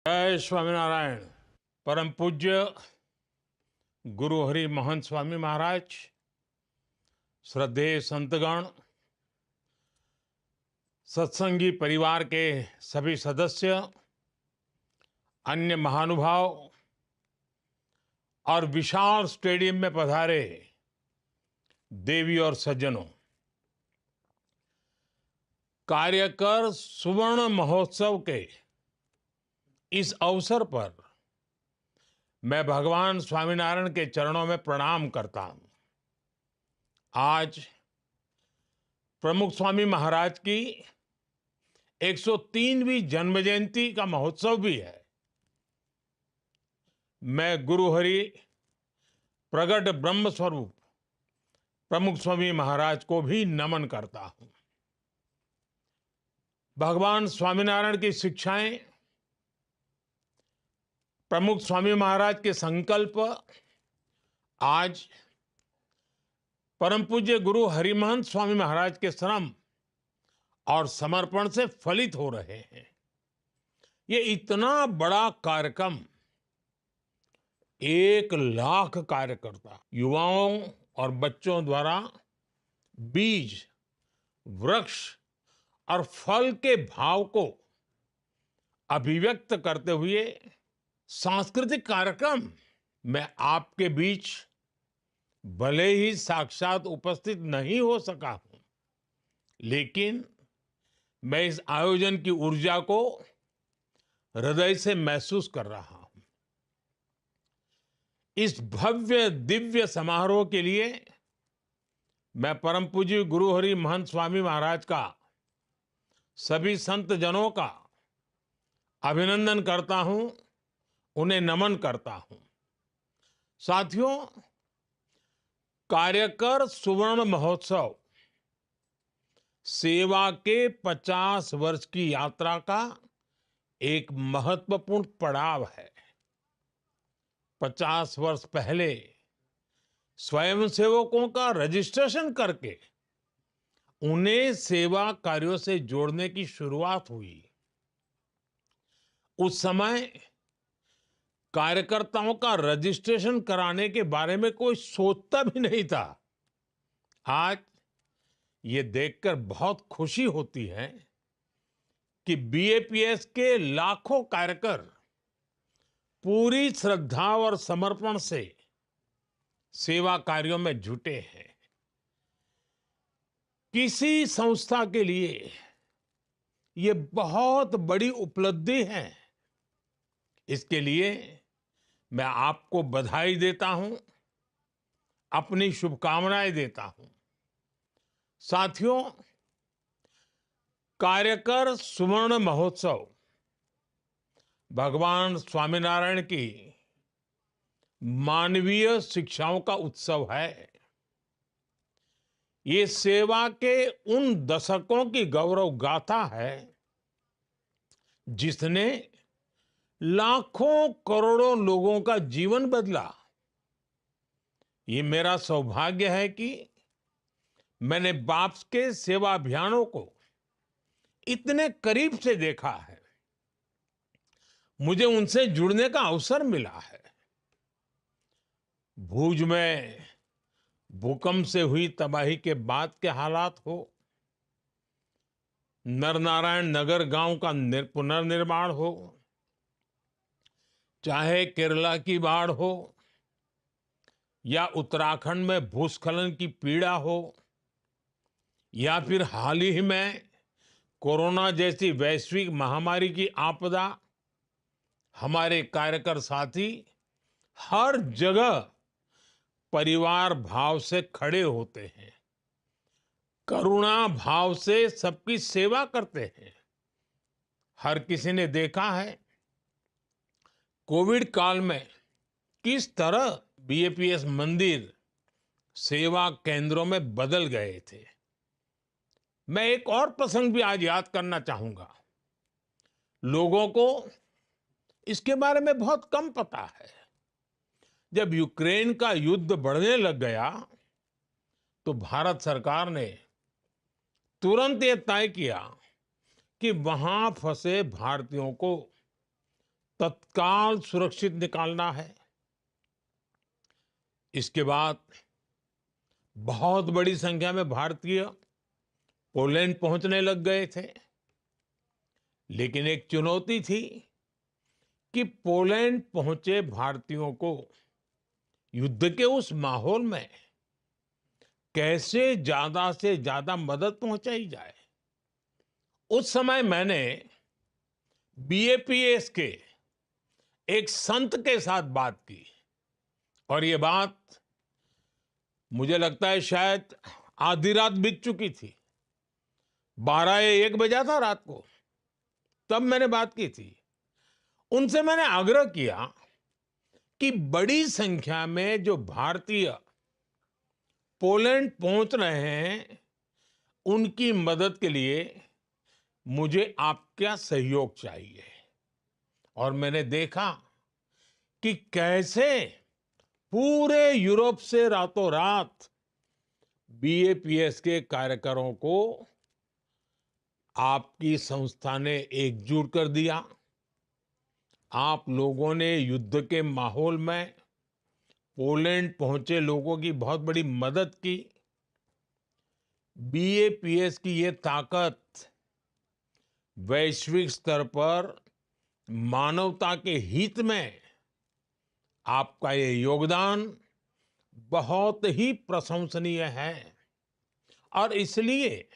जय स्वामीनारायण। परम पूज्य गुरु हरि महंत स्वामी महाराज, श्रद्धेय संतगण, सत्संगी परिवार के सभी सदस्य, अन्य महानुभाव और विशाल स्टेडियम में पधारे देवी और सज्जनों, कार्यकर सुवर्ण महोत्सव के इस अवसर पर मैं भगवान स्वामीनारायण के चरणों में प्रणाम करता हूं। आज प्रमुख स्वामी महाराज की 103वीं जन्म जयंती का महोत्सव भी है। मैं गुरु हरि प्रगट ब्रह्म स्वरूप प्रमुख स्वामी महाराज को भी नमन करता हूं। भगवान स्वामीनारायण की शिक्षाएं, प्रमुख स्वामी महाराज के संकल्प आज परम पूज्य गुरु हरिमहंत स्वामी महाराज के श्रम और समर्पण से फलित हो रहे हैं। ये इतना बड़ा कार्यक्रम 1,00,000 कार्यकर्ता, युवाओं और बच्चों द्वारा बीज, वृक्ष और फल के भाव को अभिव्यक्त करते हुए सांस्कृतिक कार्यक्रम। मैं आपके बीच भले ही साक्षात उपस्थित नहीं हो सका हूं, लेकिन मैं इस आयोजन की ऊर्जा को हृदय से महसूस कर रहा हूं। इस भव्य दिव्य समारोह के लिए मैं परम पूज्य गुरु हरि महंत स्वामी महाराज का, सभी संत जनों का अभिनंदन करता हूं, उन्हें नमन करता हूं। साथियों, कार्यकर सुवर्ण महोत्सव सेवा के 50 वर्ष की यात्रा का एक महत्वपूर्ण पड़ाव है। 50 वर्ष पहले स्वयंसेवकों का रजिस्ट्रेशन करके उन्हें सेवा कार्यों से जोड़ने की शुरुआत हुई। उस समय कार्यकर्ताओं का रजिस्ट्रेशन कराने के बारे में कोई सोचता भी नहीं था। आज ये देखकर बहुत खुशी होती है कि बीएपीएस के लाखों कार्यकर पूरी श्रद्धा और समर्पण से सेवा कार्यों में जुटे हैं। किसी संस्था के लिए ये बहुत बड़ी उपलब्धि है। इसके लिए मैं आपको बधाई देता हूं, अपनी शुभकामनाएं देता हूं। साथियों, कार्यकर सुवर्ण महोत्सव भगवान स्वामीनारायण की मानवीय शिक्षाओं का उत्सव है। ये सेवा के उन दशकों की गौरव गाथा है जिसने लाखों करोड़ों लोगों का जीवन बदला। ये मेरा सौभाग्य है कि मैंने बाप्स के सेवा अभियानों को इतने करीब से देखा है। मुझे उनसे जुड़ने का अवसर मिला है। भूज में भूकंप से हुई तबाही के बाद के हालात हो, नरनारायण नगर गांव का पुनर्निर्माण हो, चाहे केरला की बाढ़ हो या उत्तराखंड में भूस्खलन की पीड़ा हो, या फिर हाल ही में कोरोना जैसी वैश्विक महामारी की आपदा, हमारे कार्यकर साथी हर जगह परिवार भाव से खड़े होते हैं, करुणा भाव से सबकी सेवा करते हैं। हर किसी ने देखा है कोविड काल में किस तरह बीएपीएस मंदिर सेवा केंद्रों में बदल गए थे। मैं एक और प्रसंग भी आज याद करना चाहूंगा। लोगों को इसके बारे में बहुत कम पता है। जब यूक्रेन का युद्ध बढ़ने लग गया तो भारत सरकार ने तुरंत ये तय किया कि वहां फंसे भारतीयों को तत्काल सुरक्षित निकालना है। इसके बाद बहुत बड़ी संख्या में भारतीय पोलैंड पहुंचने लग गए थे। लेकिन एक चुनौती थी कि पोलैंड पहुंचे भारतीयों को युद्ध के उस माहौल में कैसे ज्यादा से ज्यादा मदद पहुंचाई जाए। उस समय मैंने बीएपीएस के एक संत के साथ बात की और ये बात मुझे लगता है शायद आधी रात बीत चुकी थी। 12 या 1 बजा था रात को, तब मैंने बात की थी। उनसे मैंने आग्रह किया कि बड़ी संख्या में जो भारतीय पोलैंड पहुंच रहे हैं, उनकी मदद के लिए मुझे आपका सहयोग चाहिए। और मैंने देखा कि कैसे पूरे यूरोप से रातों रात बीएपीएस के कार्यकरों को आपकी संस्था ने एकजुट कर दिया। आप लोगों ने युद्ध के माहौल में पोलैंड पहुंचे लोगों की बहुत बड़ी मदद की। बीएपीएस की ये ताकत वैश्विक स्तर पर मानवता के हित में आपका ये योगदान बहुत ही प्रशंसनीय है। और इसलिए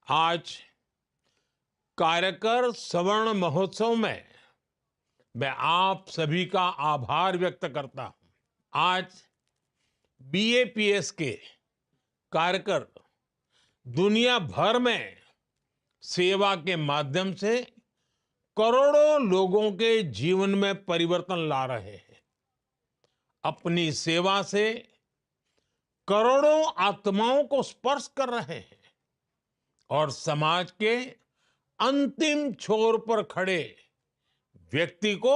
आज कार्यकर स्वर्ण महोत्सव में मैं आप सभी का आभार व्यक्त करता हूं। आज बीएपीएस के कार्यकर दुनिया भर में सेवा के माध्यम से करोड़ों लोगों के जीवन में परिवर्तन ला रहे हैं। अपनी सेवा से करोड़ों आत्माओं को स्पर्श कर रहे हैं और समाज के अंतिम छोर पर खड़े व्यक्ति को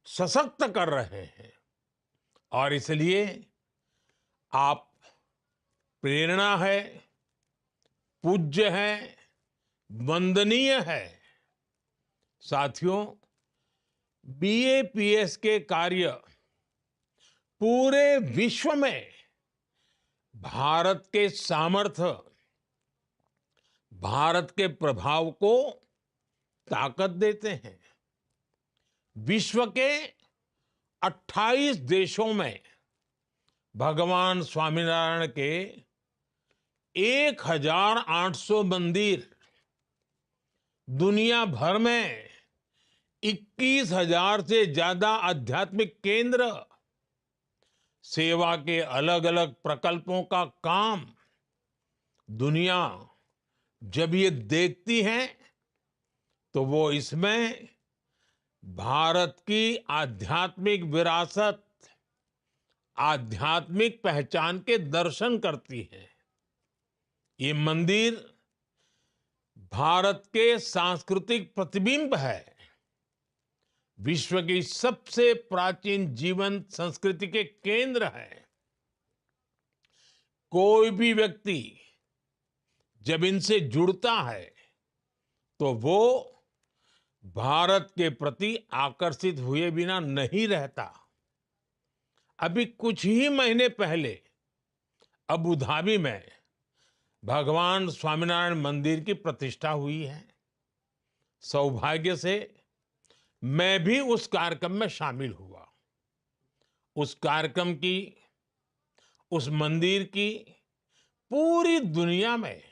सशक्त कर रहे हैं। और इसलिए आप प्रेरणा है, पूज्य है, वंदनीय है। साथियों, बीएपीएस के कार्य पूरे विश्व में भारत के सामर्थ्य, भारत के प्रभाव को ताकत देते हैं। विश्व के 28 देशों में भगवान स्वामीनारायण के 1800 मंदिर, दुनिया भर में 21,000 से ज्यादा आध्यात्मिक केंद्र, सेवा के अलग अलग प्रकल्पों का काम दुनिया जब ये देखती है तो वो इसमें भारत की आध्यात्मिक विरासत, आध्यात्मिक पहचान के दर्शन करती है। ये मंदिर भारत के सांस्कृतिक प्रतिबिंब है। विश्व की सबसे प्राचीन जीवंत संस्कृति के केंद्र है। कोई भी व्यक्ति जब इनसे जुड़ता है तो वो भारत के प्रति आकर्षित हुए बिना नहीं रहता। अभी कुछ ही महीने पहले अबू धाबी में भगवान स्वामीनारायण मंदिर की प्रतिष्ठा हुई है। सौभाग्य से मैं भी उस कार्यक्रम में शामिल हुआ। उस कार्यक्रम की, उस मंदिर की पूरी दुनिया में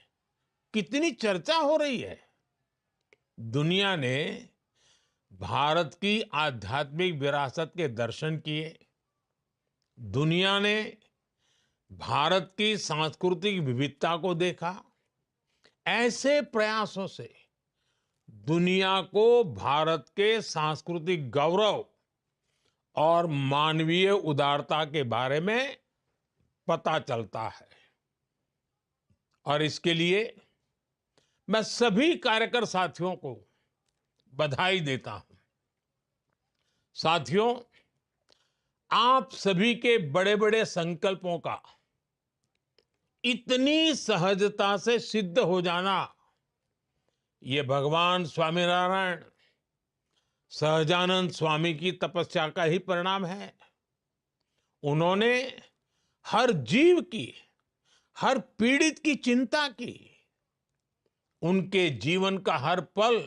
कितनी चर्चा हो रही है। दुनिया ने भारत की आध्यात्मिक विरासत के दर्शन किए। दुनिया ने भारत की सांस्कृतिक विविधता को देखा। ऐसे प्रयासों से दुनिया को भारत के सांस्कृतिक गौरव और मानवीय उदारता के बारे में पता चलता है। और इसके लिए मैं सभी कार्यकर साथियों को बधाई देता हूं। साथियों, आप सभी के बड़े बड़े संकल्पों का इतनी सहजता से सिद्ध हो जाना, ये भगवान स्वामीनारायण, सहजानंद स्वामी की तपस्या का ही परिणाम है। उन्होंने हर जीव की, हर पीड़ित की चिंता की। उनके जीवन का हर पल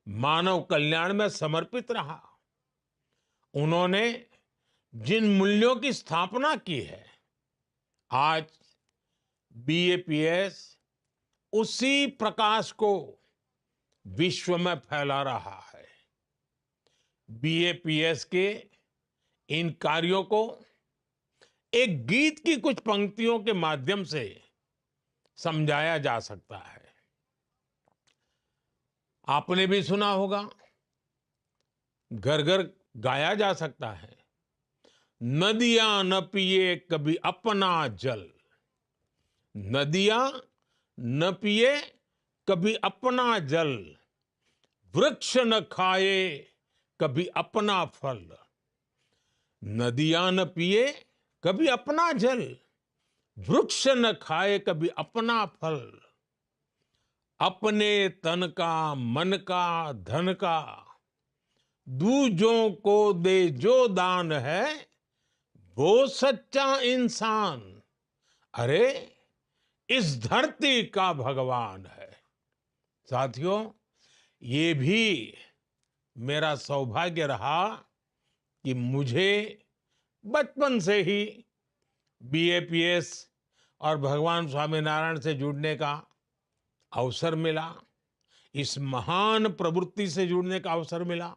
मानव कल्याण में समर्पित रहा। उन्होंने जिन मूल्यों की स्थापना की है, आज बीएपीएस उसी प्रकाश को विश्व में फैला रहा है। बीएपीएस के इन कार्यों को एक गीत की कुछ पंक्तियों के माध्यम से समझाया जा सकता है। आपने भी सुना होगा, घर घर गाया जा सकता है। नदियां न पिए कभी अपना जल, नदियां न पिए कभी अपना जल, वृक्ष न खाए कभी अपना फल। नदियां न पिए कभी अपना जल, वृक्ष न खाए कभी अपना फल। अपने तन का, मन का, धन का दूजों को दे जो दान है, वो सच्चा इंसान। अरे इस धरती का भगवान है। साथियों, ये भी मेरा सौभाग्य रहा कि मुझे बचपन से ही बीएपीएस और भगवान स्वामीनारायण से जुड़ने का अवसर मिला। इस महान प्रवृत्ति से जुड़ने का अवसर मिला।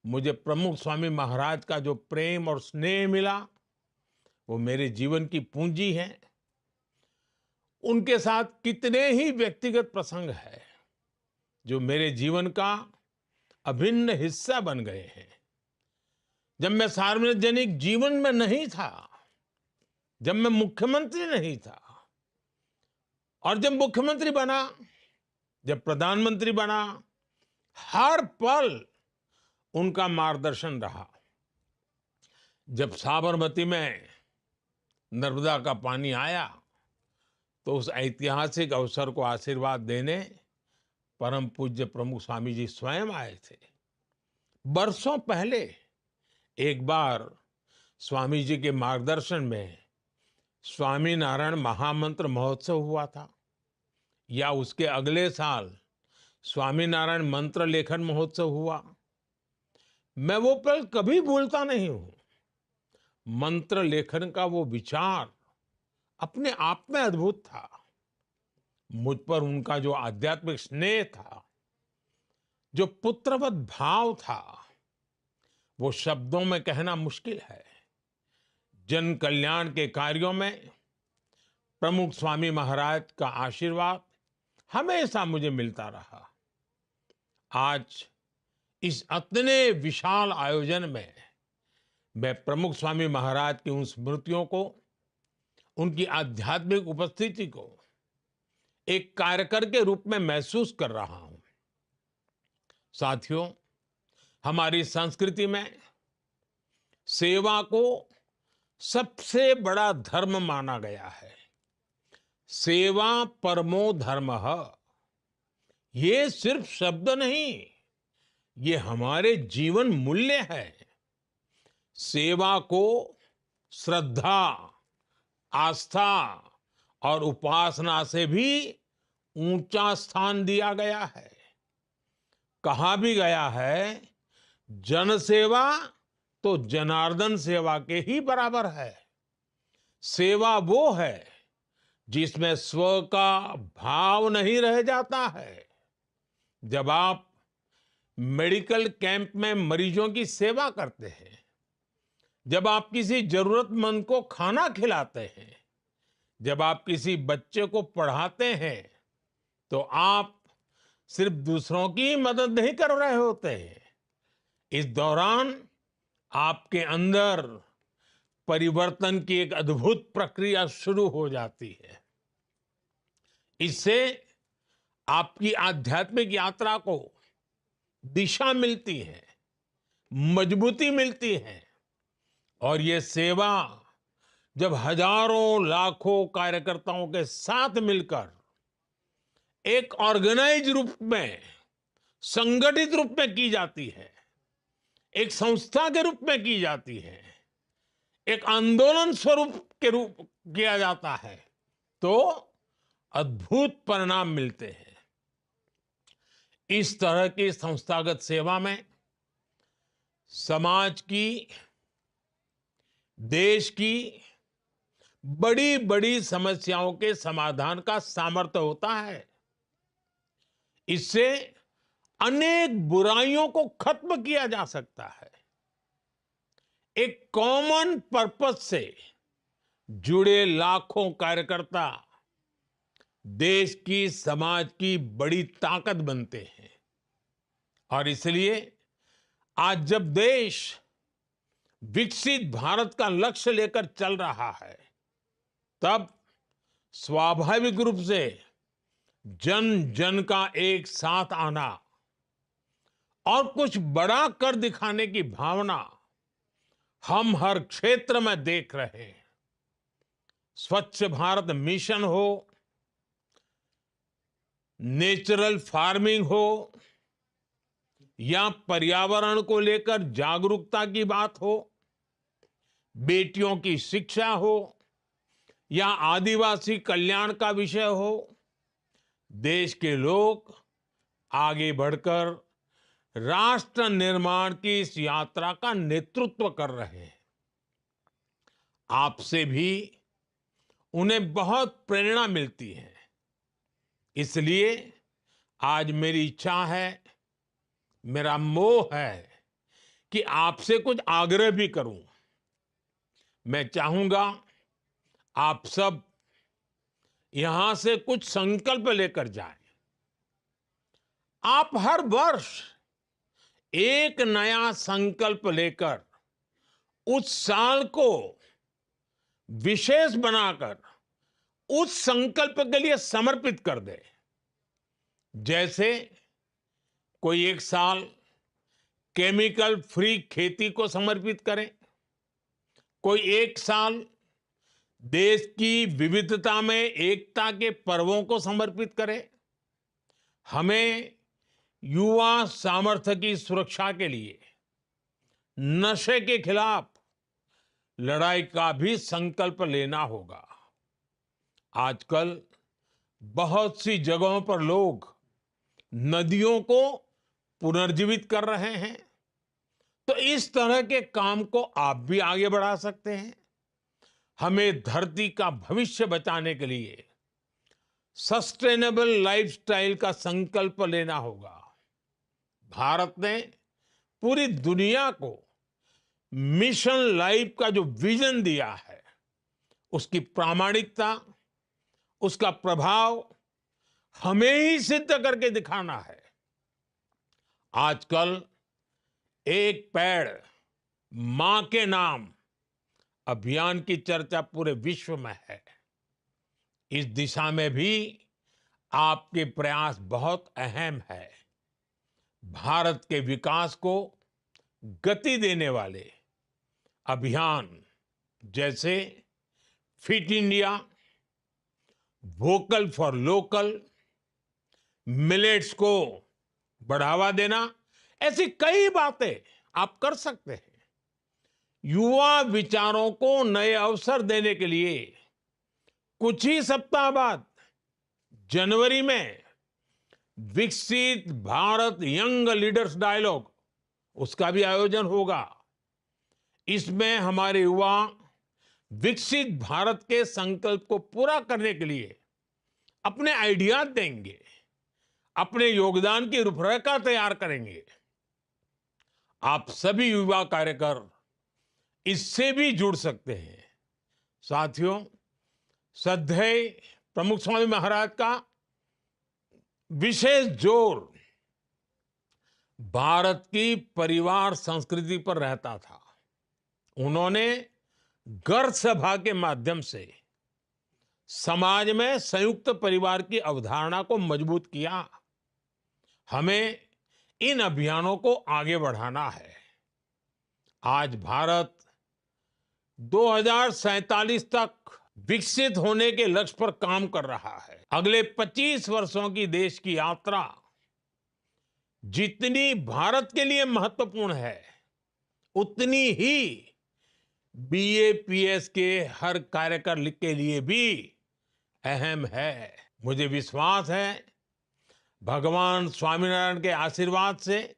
मुझे प्रमुख स्वामी महाराज का जो प्रेम और स्नेह मिला, वो मेरे जीवन की पूंजी है। उनके साथ कितने ही व्यक्तिगत प्रसंग है जो मेरे जीवन का अभिन्न हिस्सा बन गए हैं। जब मैं सार्वजनिक जीवन में नहीं था, जब मैं मुख्यमंत्री नहीं था, और जब मुख्यमंत्री बना, जब प्रधानमंत्री बना, हर पल उनका मार्गदर्शन रहा। जब साबरमती में नर्मदा का पानी आया, तो उस ऐतिहासिक अवसर को आशीर्वाद देने परम पूज्य प्रमुख स्वामी जी स्वयं आए थे। बरसों पहले एक बार स्वामी जी के मार्गदर्शन में स्वामीनारायण महामंत्र महोत्सव हुआ था, या उसके अगले साल स्वामीनारायण मंत्र लेखन महोत्सव हुआ। मैं वो पल कभी भूलता नहीं हूं। मंत्र लेखन का वो विचार अपने आप में अद्भुत था। मुझ पर उनका जो आध्यात्मिक स्नेह था, जो पुत्रवत भाव था, वो शब्दों में कहना मुश्किल है। जन कल्याण के कार्यों में प्रमुख स्वामी महाराज का आशीर्वाद हमेशा मुझे मिलता रहा। आज इस इतने विशाल आयोजन में मैं प्रमुख स्वामी महाराज की उन स्मृतियों को, उनकी आध्यात्मिक उपस्थिति को एक कार्यकर के रूप में महसूस कर रहा हूं। साथियों, हमारी संस्कृति में सेवा को सबसे बड़ा धर्म माना गया है। सेवा परमो धर्मः। ये सिर्फ शब्द नहीं, ये हमारे जीवन मूल्य है। सेवा को श्रद्धा, आस्था और उपासना से भी ऊंचा स्थान दिया गया है। कहा भी गया है, जन सेवा तो जनार्दन सेवा के ही बराबर है। सेवा वो है जिसमें स्व का भाव नहीं रह जाता है। जब आप मेडिकल कैंप में मरीजों की सेवा करते हैं, जब आप किसी जरूरतमंद को खाना खिलाते हैं, जब आप किसी बच्चे को पढ़ाते हैं, तो आप सिर्फ दूसरों की मदद नहीं कर रहे होते हैं। इस दौरान आपके अंदर परिवर्तन की एक अद्भुत प्रक्रिया शुरू हो जाती है। इससे आपकी आध्यात्मिक यात्रा को दिशा मिलती है, मजबूती मिलती है। और ये सेवा जब हजारों लाखों कार्यकर्ताओं के साथ मिलकर एक ऑर्गेनाइज रूप में संगठित रूप में की जाती है, एक संस्था के रूप में की जाती है, एक आंदोलन स्वरूप के रूप किया जाता है, तो अद्भुत परिणाम मिलते हैं। इस तरह की संस्थागत सेवा में समाज की, देश की बड़ी बड़ी समस्याओं के समाधान का सामर्थ्य होता है। इससे अनेक बुराइयों को खत्म किया जा सकता है। एक कॉमन पर्पस से जुड़े लाखों कार्यकर्ता देश की, समाज की बड़ी ताकत बनते हैं। और इसलिए आज जब देश विकसित भारत का लक्ष्य लेकर चल रहा है, तब स्वाभाविक रूप से जन जन का एक साथ आना और कुछ बड़ा कर दिखाने की भावना हम हर क्षेत्र में देख रहे हैं। स्वच्छ भारत मिशन हो, नेचुरल फार्मिंग हो, या पर्यावरण को लेकर जागरूकता की बात हो, बेटियों की शिक्षा हो, या आदिवासी कल्याण का विषय हो, देश के लोग आगे बढ़कर राष्ट्र निर्माण की इस यात्रा का नेतृत्व कर रहे हैं। आपसे भी उन्हें बहुत प्रेरणा मिलती है। इसलिए आज मेरी इच्छा है, मेरा मोह है कि आपसे कुछ आग्रह भी करूं। मैं चाहूंगा आप सब यहां से कुछ संकल्प लेकर जाएं। आप हर वर्ष एक नया संकल्प लेकर उस साल को विशेष बनाकर उस संकल्प के लिए समर्पित कर दे। जैसे कोई एक साल केमिकल फ्री खेती को समर्पित करे, कोई एक साल देश की विविधता में एकता के पर्वों को समर्पित करे। हमें युवा सामर्थ्य की सुरक्षा के लिए नशे के खिलाफ लड़ाई का भी संकल्प लेना होगा। आजकल बहुत सी जगहों पर लोग नदियों को पुनर्जीवित कर रहे हैं, तो इस तरह के काम को आप भी आगे बढ़ा सकते हैं। हमें धरती का भविष्य बचाने के लिए सस्टेनेबल लाइफस्टाइल का संकल्प लेना होगा। भारत ने पूरी दुनिया को मिशन लाइफ का जो विजन दिया है, उसकी प्रामाणिकता, उसका प्रभाव हमें ही सिद्ध करके दिखाना है। आजकल एक पेड़ मां के नाम अभियान की चर्चा पूरे विश्व में है। इस दिशा में भी आपके प्रयास बहुत अहम है। भारत के विकास को गति देने वाले अभियान जैसे fit India, vocal for local, millets को बढ़ावा देना, ऐसी कई बातें आप कर सकते हैं। युवा विचारों को नए अवसर देने के लिए कुछ ही सप्ताह बाद जनवरी में विकसित भारत यंग लीडर्स डायलॉग, उसका भी आयोजन होगा। इसमें हमारे युवा विकसित भारत के संकल्प को पूरा करने के लिए अपने आइडियाज देंगे, अपने योगदान की रूपरेखा तैयार करेंगे। आप सभी युवा कार्यकर इससे भी जुड़ सकते हैं। साथियों, श्रद्धेय प्रमुख स्वामी महाराज का विशेष जोर भारत की परिवार संस्कृति पर रहता था। उन्होंने घर सभा के माध्यम से समाज में संयुक्त परिवार की अवधारणा को मजबूत किया। हमें इन अभियानों को आगे बढ़ाना है। आज भारत 2047 तक विकसित होने के लक्ष्य पर काम कर रहा है। अगले 25 वर्षों की देश की यात्रा जितनी भारत के लिए महत्वपूर्ण है, उतनी ही बीएपीएस के हर कार्यकर के लिए भी अहम है। मुझे विश्वास है भगवान स्वामीनारायण के आशीर्वाद से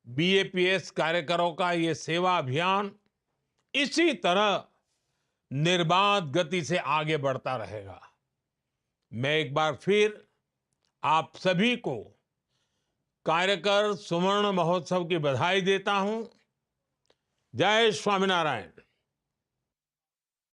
बीएपीएस कार्यकरों का ये सेवा अभियान इसी तरह निर्बाध गति से आगे बढ़ता रहेगा। मैं एक बार फिर आप सभी को कार्यकर सुवर्ण महोत्सव की बधाई देता हूं। जय स्वामीनारायण।